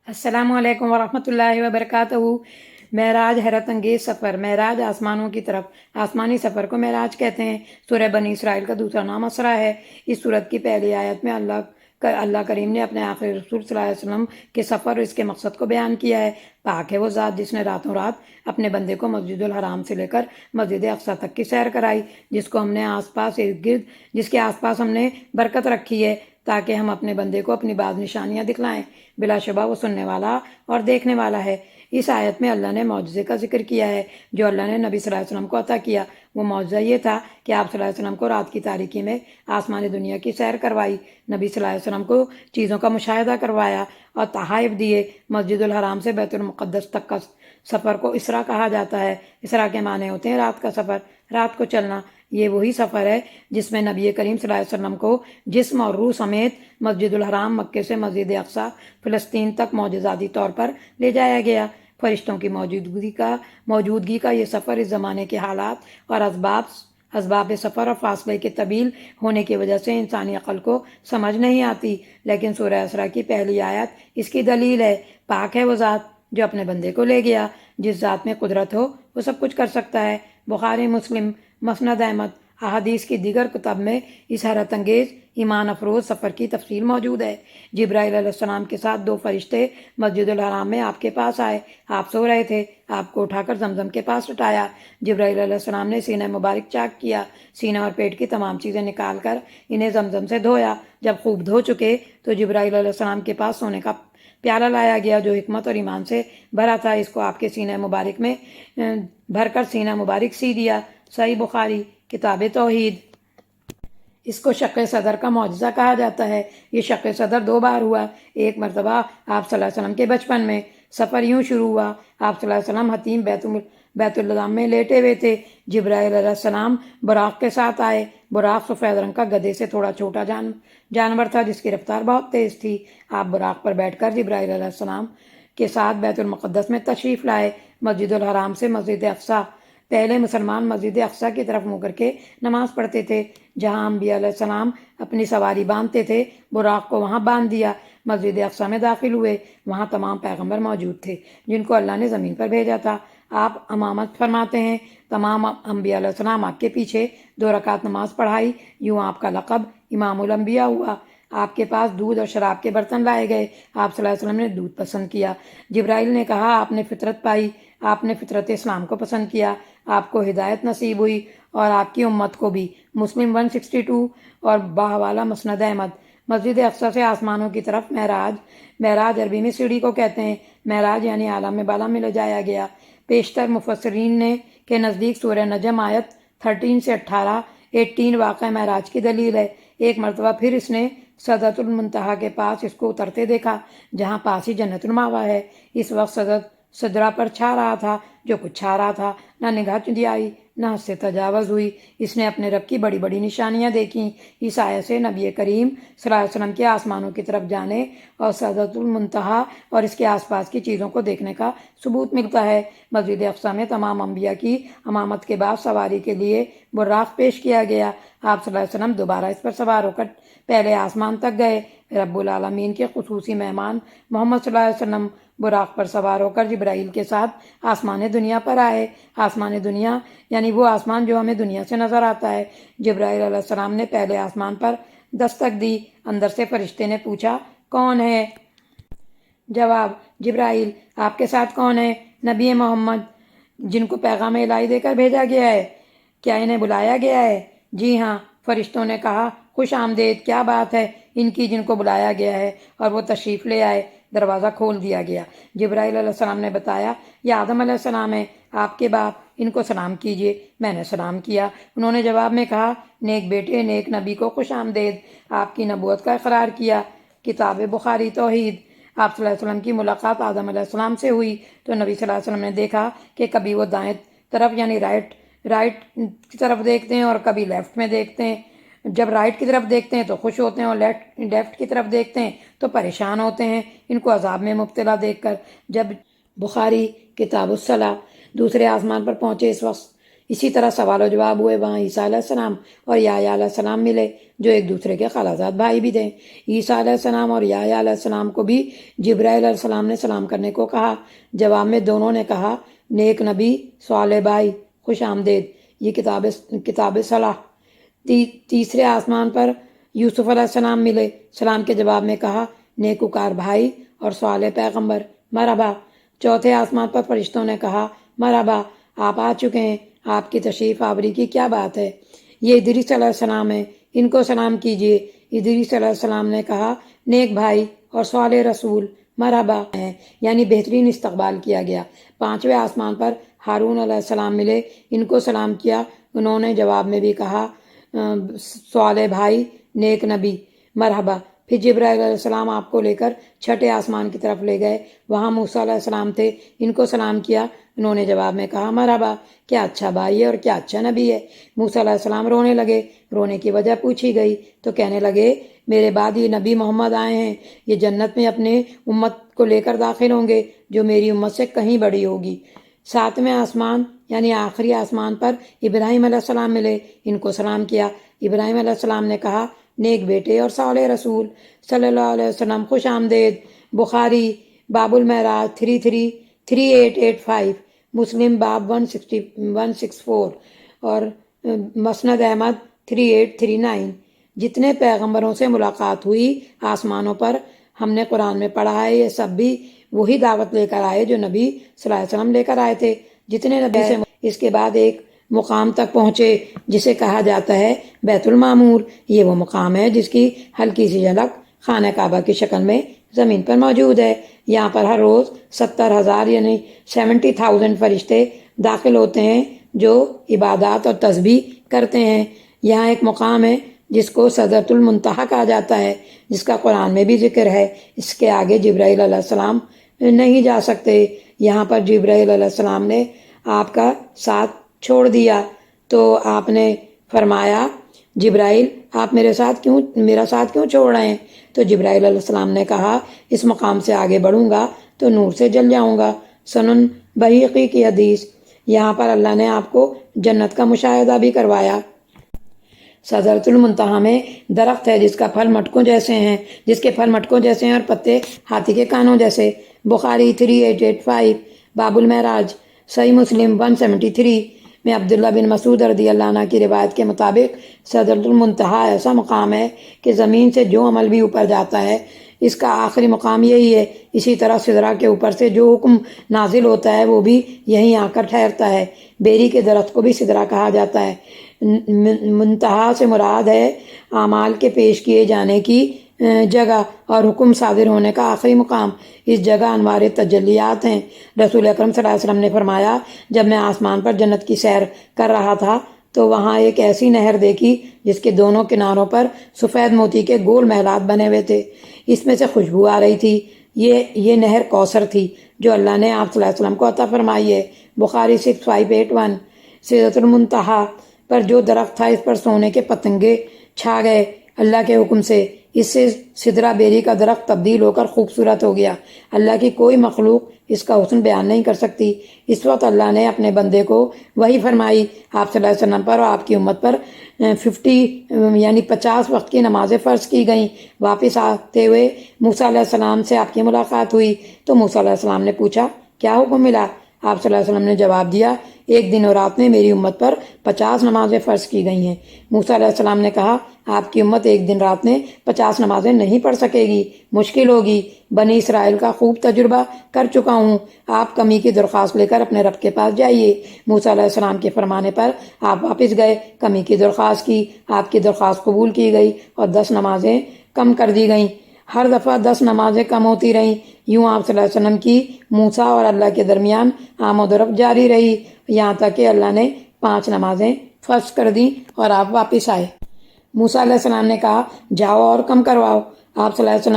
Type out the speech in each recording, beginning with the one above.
السلام علیکم ورحمۃ اللہ وبرکاتہ۔ معراج حیرت انگیز سفر۔ معراج آسمانوں کی طرف آسمانی سفر کو معراج کہتے ہیں۔ سورہ بنی اسرائیل کا دوسرا نام اسرا ہے۔ اس سورت کی پہلی آیت میں اللہ کریم نے اپنے آخری رسول صلی اللہ علیہ وسلم کے سفر اور اس کے مقصد کو بیان کیا ہے۔ پاک ہے وہ ذات جس نے راتوں رات اپنے بندے کو مسجد الحرام سے لے کر مسجد اقصیٰ تک کی سیر کرائی، جس کے آس پاس ہم نے برکت رکھی ہے تاکہ ہم اپنے بندے کو اپنی بعض نشانیاں دکھلائیں۔ بلا شبہ وہ سننے والا اور دیکھنے والا ہے۔ اس آیت میں اللہ نے معجزے کا ذکر کیا ہے جو اللہ نے نبی صلی اللہ علیہ وسلم کو عطا کیا۔ وہ معجزہ یہ تھا کہ آپ صلی اللہ علیہ وسلم کو رات کی تاریکی میں آسمانی دنیا کی سیر کروائی، نبی صلی اللہ علیہ وسلم کو چیزوں کا مشاہدہ کروایا اور تحائف دیے۔ مسجد الحرام سے بیت المقدس تک کا سفر کو اسرا کہا جاتا ہے۔ اسرا کے معنی ہوتے ہیں رات کا سفر، رات کو چلنا۔ یہ وہی سفر ہے جس میں نبی کریم صلی اللہ علیہ وسلم کو جسم اور روح سمیت مسجد الحرام مکے سے مسجد اقصیٰ فلسطین تک معجزاتی طور پر لے جایا گیا۔ فرشتوں کی موجودگی کا یہ سفر اس زمانے کے حالات اور اسباب سفر اور فاصلے کے طویل ہونے کی وجہ سے انسانی عقل کو سمجھ نہیں آتی، لیکن سورہ اسرا کی پہلی آیت اس کی دلیل ہے۔ پاک ہے وہ ذات جو اپنے بندے کو لے گیا۔ جس ذات میں قدرت ہو وہ سب کچھ کر سکتا ہے۔ بخاری، مسلم، مسند احمد، احادیث کی دیگر کتب میں اس حیرت انگیز ایمان افروز سفر کی تفصیل موجود ہے۔ جبرائیل علیہ السلام کے ساتھ دو فرشتے مسجد الحرام میں آپ کے پاس آئے۔ آپ سو رہے تھے، آپ کو اٹھا کر زمزم کے پاس لٹایا۔ جبرائیل علیہ السلام نے سینہ مبارک چاک کیا، سینہ اور پیٹ کی تمام چیزیں نکال کر انہیں زمزم سے دھویا۔ جب خوب دھو چکے تو جبرائیل علیہ السلام کے پاس سونے کا پیالہ لایا گیا جو حکمت اور ایمان سے بھرا تھا۔ اس کو آپ کے سینہ مبارک میں بھر کر سینہ مبارک سی دیا۔ صحیح بخاری، کتاب توحید۔ اس کو شق صدر کا معجزہ کہا جاتا ہے۔ یہ شق صدر دو بار ہوا۔ ایک مرتبہ آپ صلی اللہ علیہ وسلم کے بچپن میں۔ سفر یوں شروع ہوا، آپ صلی اللہ علیہ وسلم حتیم بیت اللہ میں لیٹے ہوئے تھے۔ جبرائیل علیہ السلام براق کے ساتھ آئے۔ براق سفید رنگ کا گدھے سے تھوڑا چھوٹا جانور تھا جس کی رفتار بہت تیز تھی۔ آپ براق پر بیٹھ کر جبرائیل علیہ السلام کے ساتھ بیت المقدس میں تشریف لائے۔ مسجد الحرام سے مسجد اقصیٰ۔ پہلے مسلمان مسجد اقصیٰ کی طرف منہ کر کے نماز پڑھتے تھے جہاں انبیاء علیہ السلام اپنی سواری باندھتے تھے۔ براق کو وہاں باندھ دیا، مسجد اقصیٰ میں داخل ہوئے۔ وہاں تمام پیغمبر موجود تھے جن کو اللہ نے زمین پر بھیجا تھا۔ آپ امامت فرماتے ہیں۔ تمام انبیاء علیہ السلام آپ کے پیچھے 2 رکعت نماز پڑھائی۔ یوں آپ کا لقب امام الانبیاء ہوا۔ آپ کے پاس دودھ اور شراب کے برتن لائے گئے۔ آپ صلی اللہ علیہ وسلم نے دودھ پسند کیا۔ جبرائیل نے کہا آپ نے فطرت پائی، آپ نے فطرت اسلام کو پسند کیا، آپ کو ہدایت نصیب ہوئی اور آپ کی امت کو بھی۔ مسلم 162 اور باحوالہ مسند احمد۔ مسجد اقصیٰ سے آسمانوں کی طرف معراج عربی میں سیڑھی کو کہتے ہیں۔ معراج یعنی عالم بالا میں لے جایا گیا۔ پیشتر مفسرین کے نزدیک سورہ نجم آیت 13 سے 18 واقعہ معراج کی دلیل ہے۔ ایک مرتبہ پھر اس نے سدرۃ المنتہا کے پاس اس کو اترتے دیکھا جہاں پاس ہی جنت المأویٰ ہے۔ اس وقت صدرہ پر چھا رہا تھا جو کچھ چھا رہا تھا، نہ نگاہ چندی آئی نہ حد سے تجاوز ہوئی۔ اس نے اپنے رب کی بڑی بڑی نشانیاں دیکھیں۔ اس آیت سے نبی کریم صلی اللہ علیہ وسلم کے آسمانوں کی طرف جانے اور سدرۃ المنتہا اور اس کے آس پاس کی چیزوں کو دیکھنے کا ثبوت ملتا ہے۔ مسجد اقصیٰ میں تمام انبیاء کی امامت کے بعد سواری کے لیے براق پیش کیا گیا۔ آپ صلی اللہ علیہ وسلم دوبارہ اس پر سوار ہو کر پہلے آسمان تک گئے۔ رب العالمین کے خصوصی مہمان محمد صلی اللہ علیہ وسلم براق پر سوار ہو کر جبرائیل کے ساتھ آسمان دنیا پر آئے۔ آسمان دنیا یعنی وہ آسمان جو ہمیں دنیا سے نظر آتا ہے۔ جبرائیل علیہ السلام نے پہلے آسمان پر دستک دی۔ اندر سے فرشتے نے پوچھا کون ہے؟ جواب، جبرائیل۔ آپ کے ساتھ کون ہے؟ نبی محمد جن کو پیغام الہی دے کر بھیجا گیا ہے۔ کیا انہیں بلایا گیا ہے؟ جی ہاں۔ فرشتوں نے کہا خوش آمدید، کیا بات ہے ان کی جن کو بلایا گیا ہے، اور وہ تشریف لے آئے۔ دروازہ کھول دیا گیا۔ جبرائیل علیہ السلام نے بتایا یہ آدم علیہ السلام ہے، آپ کے باپ، ان کو سلام کیجیے۔ میں نے سلام کیا۔ انہوں نے جواب میں کہا نیک بیٹے نیک نبی کو خوش آمدید۔ آپ کی نبوت کا اقرار کیا۔ کتاب بخاری توحید۔ آپ صلی اللہ علیہ وسلم کی ملاقات آدم علیہ السلام سے ہوئی تو نبی صلی اللہ علیہ وسلم نے دیکھا کہ کبھی وہ دائیں طرف یعنی رائٹ کی طرف دیکھتے ہیں اور کبھی لیفٹ میں دیکھتے ہیں۔ جب رائٹ کی طرف دیکھتے ہیں تو خوش ہوتے ہیں اور لیفٹ کی طرف دیکھتے ہیں تو پریشان ہوتے ہیں ان کو عذاب میں مبتلا دیکھ کر۔ جب بخاری، کتاب الصلاۃ۔ دوسرے آسمان پر پہنچے اسی طرح سوال و جواب ہوئے، وہاں عیسیٰ علیہ السلام اور یحییٰ علیہ السلام ملے جو ایک دوسرے کے خالازاد بھائی بھی تھے۔ عیسیٰ علیہ السلام اور یحییٰ علیہ السلام کو بھی جبرائیل علیہ السلام نے سلام کرنے کو کہا۔ جواب میں دونوں نے کہا، نیک نبی، صالح بھائی، خوش آمدید، یہ کتاب صلاح۔ تیسرے آسمان پر یوسف علیہ السلام ملے، سلام کے جواب میں کہا، نیکوکار بھائی اور صالح پیغمبر، مرحبا۔ چوتھے آسمان پر فرشتوں نے کہا، مرحبا، آپ آ چکے ہیں، آپ کی تشریف آوری کی کیا بات ہے؟ یہ ادریس علیہ السلام ہے، ان کو سلام کیجیے۔ ادریس علیہ السلام نے کہا، نیک بھائی اور صالح رسول، مرحبا ہے، یعنی بہترین استقبال کیا گیا۔ پانچویں آسمان پر ہارون علیہ السلام ملے، ان کو سلام کیا، انہوں نے جواب میں بھی کہا، صالح بھائی، نیک نبی، مرحبا۔ پھر جبرائیل علیہ السلام آپ کو لے کر چھٹے آسمان کی طرف لے گئے، وہاں موسیٰ علیہ السلام تھے، ان کو سلام کیا، انہوں نے جواب میں کہا، مرحبا، کیا اچھا بھائی ہے اور کیا اچھا نبی ہے۔ موسیٰ علیہ السلام رونے لگے، رونے کی وجہ پوچھی گئی تو کہنے لگے، میرے بعد یہ نبی محمد آئے ہیں، یہ جنت میں اپنے امت کو لے کر داخل ہوں گے جو میری امت سے کہیں بڑی ہوگی۔ ساتویں آسمان یعنی آخری آسمان پر ابراہیم علیہ السلام ملے، ان کو سلام کیا۔ ابراہیم علیہ السلام نے کہا، نیک بیٹے اور صالح رسول صلی اللہ علیہ وسلم، خوش آمدید۔ بخاری باب المعراج 3885، مسلم باب 164 اور مسند احمد 3839۔ جتنے پیغمبروں سے ملاقات ہوئی آسمانوں پر، ہم نے قرآن میں پڑھا ہے، یہ سب بھی وہی دعوت لے کر آئے جو نبی صلی اللہ علیہ وسلم لے کر آئے تھے۔ جتنے نبی سے اس کے بعد ایک مقام تک پہنچے جسے کہا جاتا ہے بیت المعمور، یہ وہ مقام ہے جس کی ہلکی سی جھلک خانہ کعبہ کی شکل میں زمین پر موجود ہے۔ یہاں پر ہر روز 70,000 یعنی 70,000 فرشتے داخل ہوتے ہیں جو عبادات اور تسبیح کرتے ہیں۔ یہاں ایک مقام ہے جس کو سدرۃ المنتہا کہا جاتا ہے، جس کا قرآن میں بھی ذکر ہے۔ اس کے آگے جبرائیل علیہ السلام نہیں جا سکتے۔ یہاں پر جبرائیل علیہ السلام نے آپ کا ساتھ چھوڑ دیا تو آپ نے فرمایا، جبرائیل آپ میرا ساتھ کیوں چھوڑ رہے ہیں؟ تو جبرائیل علیہ السلام نے کہا، اس مقام سے آگے بڑھوں گا تو نور سے جل جاؤں گا۔ سنن بہیقی کی حدیث۔ یہاں پر اللہ نے آپ کو جنت کا مشاہدہ بھی کروایا۔ سدرۃ المنتہا میں درخت ہے جس کے پھل مٹکوں جیسے ہیں اور پتے ہاتھی کے کانوں جیسے۔ بخاری 3885، باب المعراج۔ صحیح مسلم 173 میں عبداللہ بن مسعود رضی اللہ عنہ کی روایت کے مطابق سدرۃ المنتہا ایسا مقام ہے کہ زمین سے جو عمل بھی اوپر جاتا ہے اس کا آخری مقام یہی ہے۔ اسی طرح سدرہ کے اوپر سے جو حکم نازل ہوتا ہے وہ بھی یہیں آ کر ٹھہرتا ہے۔ بیری کے درخت کو بھی سدرہ کہا جاتا ہے۔ منتہا سے مراد ہے اعمال کے پیش کیے جانے کی جگہ اور حکم صادر ہونے کا آخری مقام۔ اس جگہ انوار تجلیات ہیں۔ رسول اکرم صلی اللہ علیہ وسلم نے فرمایا، جب میں آسمان پر جنت کی سیر کر رہا تھا تو وہاں ایک ایسی نہر دیکھی جس کے دونوں کناروں پر سفید موتی کے گول محلات بنے ہوئے تھے، اس میں سے خوشبو آ رہی تھی۔ یہ نہر کوثر تھی جو اللہ نے آپ صلی اللہ علیہ وسلم کو عطا فرمائی ہے۔ بخاری 6581۔ سدرۃ المنتہا پر جو درخت تھا اس پر سونے کے پتنگے چھا گئے اللہ کے حکم سے۔ اس سے سدرہ بیری کا درخت تبدیل ہو کر خوبصورت ہو گیا۔ اللہ کی کوئی مخلوق اس کا حسن بیان نہیں کر سکتی۔ اس وقت اللہ نے اپنے بندے کو وحی فرمائی، آپ صلی اللہ علیہ وسلم پر اور آپ کی امت پر 50 وقت کی نمازیں فرض کی گئیں۔ واپس آتے ہوئے موسیٰ علیہ السلام سے آپ کی ملاقات ہوئی تو موسیٰ علیہ السلام نے پوچھا، کیا حکم ملا؟ آپ صلی اللہ علیہ وسلم نے جواب دیا، ایک دن اور رات میں میری امت پر 50 نمازیں فرض کی گئی ہیں۔ موسیٰ علیہ السلام نے کہا، آپ کی امت ایک دن رات میں 50 نمازیں نہیں پڑھ سکے گی، مشکل ہوگی۔ بنی اسرائیل کا خوب تجربہ کر چکا ہوں، آپ کمی کی درخواست لے کر اپنے رب کے پاس جائیے۔ موسیٰ علیہ السلام کے فرمانے پر آپ واپس گئے، کمی کی درخواست کی، آپ کی درخواست قبول کی گئی اور 10 نمازیں کم کر دی گئیں۔ ہر دفعہ 10 نمازیں کم ہوتی رہیں۔ یوں آپ صلی اللہ علیہ وسلم کی موسیٰ اور اللہ کے درمیان آمد و رفت جاری رہی، یہاں تک کہ اللہ نے 5 نمازیں فرض کر دیں اور آپ واپس آئے۔ موسیٰ علیہ السلام نے کہا، جاؤ اور کم کرواؤ۔ آپ صلی اللہ علیہ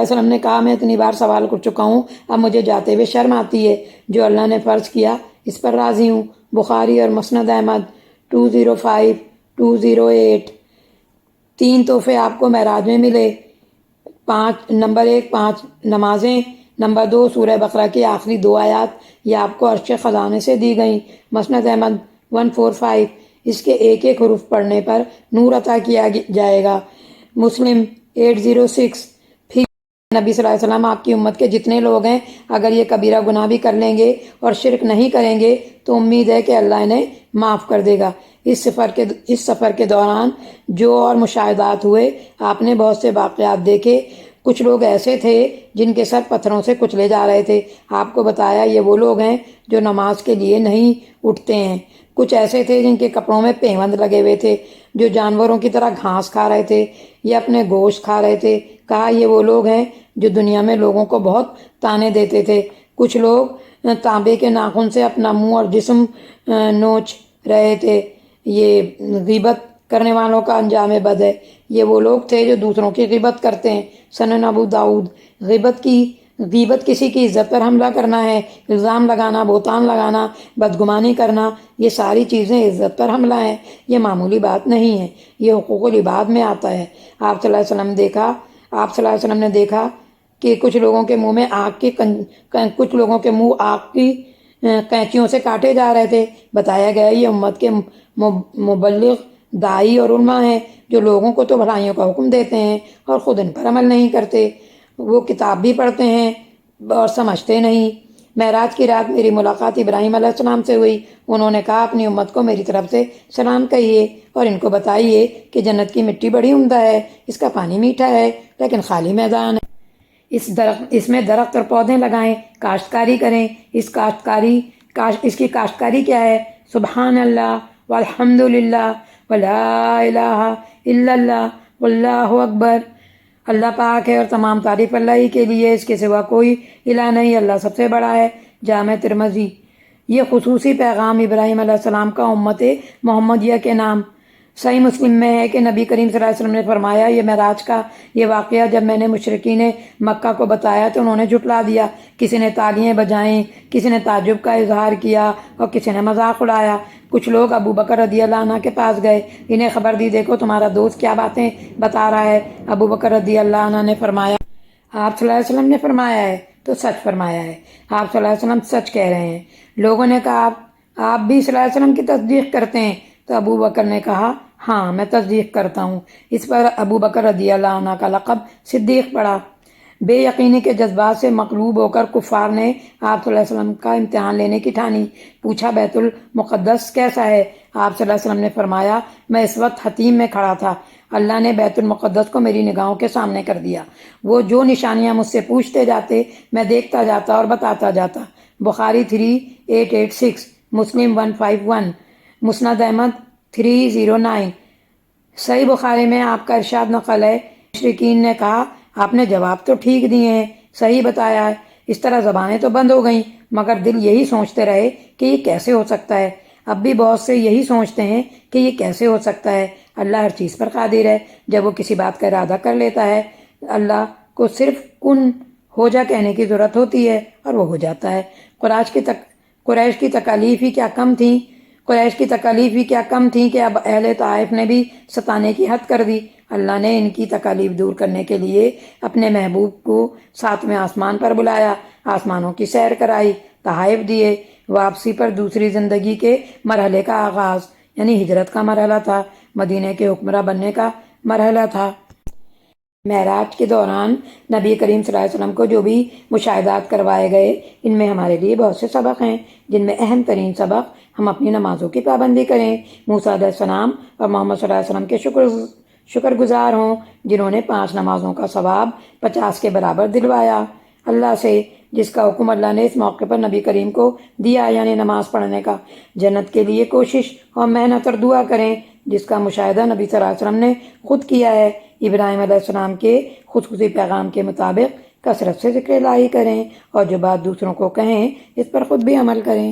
وسلم نے کہا، میں اتنی بار سوال کر چکا ہوں، اب مجھے جاتے ہوئے شرم آتی ہے۔ جو اللہ نے فرض کیا اس پر راضی ہوں۔ بخاری اور مسند احمد 205 208۔ 3 تحفے آپ کو معراج میں ملے۔ نمبر 1، 5 نمازیں نمبر 2 سورہ بقرہ کی آخری 2 آیات یہ آپ کو عرش خزانے سے دی گئیں۔ مسند احمد 145 اس کے ایک ایک حروف پڑھنے پر نور عطا کیا جائے گا۔ مسلم 806 پھر نبی صلی اللہ علیہ وسلم آپ کی امت کے جتنے لوگ ہیں اگر یہ کبیرہ گناہ بھی کر لیں گے اور شرک نہیں کریں گے تو امید ہے کہ اللہ انہیں معاف کر دے گا۔ اس سفر کے دوران جو اور مشاہدات ہوئے آپ نے بہت سے واقعات دیکھے۔ کچھ لوگ ایسے تھے جن کے سر پتھروں سے کچلے جا رہے تھے، آپ کو بتایا یہ وہ لوگ ہیں جو نماز کے لیے نہیں اٹھتے ہیں۔ کچھ ایسے تھے جن کے کپڑوں میں پیوند لگے ہوئے تھے، جو جانوروں کی طرح گھاس کھا رہے تھے یا اپنے گوشت کھا رہے تھے۔ کہا یہ وہ لوگ ہیں جو دنیا میں لوگوں کو بہت تانے دیتے تھے۔ کچھ لوگ تانبے کے ناخن سے اپنا منہ اور جسم نوچ رہے تھے۔ یہ غیبت کرنے والوں کا انجام بد ہے۔ یہ وہ لوگ تھے جو دوسروں کی غیبت کرتے ہیں۔ سنن ابو داؤد۔ غیبت کسی کی عزت پر حملہ کرنا ہے، الزام لگانا، بہتان لگانا، بدگمانی کرنا، یہ ساری چیزیں عزت پر حملہ ہیں۔ یہ معمولی بات نہیں ہے، یہ حقوق العباد میں آتا ہے۔ آپ صلی اللہ علیہ وسلم نے دیکھا کہ کچھ لوگوں کے منہ آگ کی قینچیوں سے کاٹے جا رہے تھے۔ بتایا گیا یہ امت کے مبلغ، داعی اور علماء ہیں جو لوگوں کو تو بھلائیوں کا حکم دیتے ہیں اور خود ان پر عمل نہیں کرتے۔ وہ کتاب بھی پڑھتے ہیں اور سمجھتے نہیں۔ معراج کی رات میری ملاقات ابراہیم علیہ السلام سے ہوئی۔ انہوں نے کہا اپنی امت کو میری طرف سے سلام کہیے اور ان کو بتائیے کہ جنت کی مٹی بڑی عمدہ ہے، اس کا پانی میٹھا ہے لیکن خالی میدان ہے۔ اس میں درخت اور پودے لگائیں، کاشتکاری کریں۔ اس کی کاشتکاری کیا ہے؟ سبحان اللہ والحمد للہ ولا الہ الا اللہ واللہ اکبر۔ اللہ پاک ہے اور تمام تعریف اللہ ہی کے لیے، اس کے سوا کوئی الہ نہیں، اللہ سب سے بڑا ہے۔ جامع ترمذی۔ یہ خصوصی پیغام ابراہیم علیہ السلام کا امت محمدیہ کے نام۔ صحیح مسلم میں ہے کہ نبی کریم صلی اللہ علیہ وسلم نے فرمایا یہ معراج کا یہ واقعہ جب میں نے مشرکین مکہ کو بتایا تو انہوں نے جھٹلا دیا۔ کسی نے تالیاں بجائیں، کسی نے تعجب کا اظہار کیا اور کسی نے مذاق اڑایا۔ کچھ لوگ ابو بکر رضی اللہ عنہ کے پاس گئے، انہیں خبر دی دیکھو تمہارا دوست کیا باتیں بتا رہا ہے۔ ابو بکر رضی اللہ عنہ نے فرمایا آپ صلی اللہ علیہ وسلم نے فرمایا ہے تو سچ فرمایا ہے، آپ صلی اللہ علیہ وسلم سچ کہہ رہے ہیں۔ لوگوں نے کہا آپ بھی صلی اللہ علیہ وسلم کی تصدیق کرتے ہیں؟ تو ابو بکر نے کہا ہاں میں تصدیق کرتا ہوں۔ اس پر ابو بکر رضی اللہ عنہ کا لقب صدیق پڑا۔ بے یقینی کے جذبات سے مغلوب ہو کر کفار نے آپ صلی اللہ علیہ وسلم کا امتحان لینے کی ٹھانی۔ پوچھا بیت المقدس کیسا ہے؟ آپ صلی اللہ علیہ وسلم نے فرمایا میں اس وقت حتیم میں کھڑا تھا، اللہ نے بیت المقدس کو میری نگاہوں کے سامنے کر دیا۔ وہ جو نشانیاں مجھ سے پوچھتے جاتے میں دیکھتا جاتا اور بتاتا جاتا۔ بخاری 3886، مسلم 151، مسند احمد 309۔ صحیح بخاری میں آپ کا ارشاد نقل ہے مشرکین نے کہا آپ نے جواب تو ٹھیک دیے ہیں، صحیح بتایا ہے، اس طرح زبانیں تو بند ہو گئیں مگر دل یہی سوچتے رہے کہ یہ کیسے ہو سکتا ہے۔ اب بھی بہت سے یہی سوچتے ہیں کہ یہ کیسے ہو سکتا ہے۔ اللہ ہر چیز پر قادر ہے، جب وہ کسی بات کا ارادہ کر لیتا ہے اللہ کو صرف کن ہو جا کہنے کی ضرورت ہوتی ہے اور وہ ہو جاتا ہے۔ قریش کی تکالیف ہی کیا کم تھی کہ اب اہل طائف نے بھی ستانے کی حد کر دی۔ اللہ نے ان کی تکالیف دور کرنے کے لیے اپنے محبوب کو 7ویں آسمان پر بلایا، آسمانوں کی سیر کرائی، تحائف دیے۔ واپسی پر دوسری زندگی کے مرحلے کا آغاز یعنی ہجرت کا مرحلہ تھا، مدینہ کے حکمراں بننے کا مرحلہ تھا۔ معراج کے دوران نبی کریم صلی اللہ علیہ وسلم کو جو بھی مشاہدات کروائے گئے ان میں ہمارے لیے بہت سے سبق ہیں، جن میں اہم ترین سبق ہم اپنی نمازوں کی پابندی کریں، موسیٰ علیہ السلام اور محمد صلی اللہ علیہ وسلم کے شکر گزار ہوں جنہوں نے 5 نمازوں کا ثواب 50 کے برابر دلوایا اللہ سے، جس کا حکم اللہ نے اس موقع پر نبی کریم کو دیا یعنی نماز پڑھنے کا۔ جنت کے لیے کوشش اور محنت اور دعا کریں جس کا مشاہدہ نبی صلی اللہ علیہ وسلم نے خود کیا ہے۔ ابراہیم علیہ السلام کے خصوصی پیغام کے مطابق کثرت سے ذکر الہی کریں اور جو بات دوسروں کو کہیں اس پر خود بھی عمل کریں۔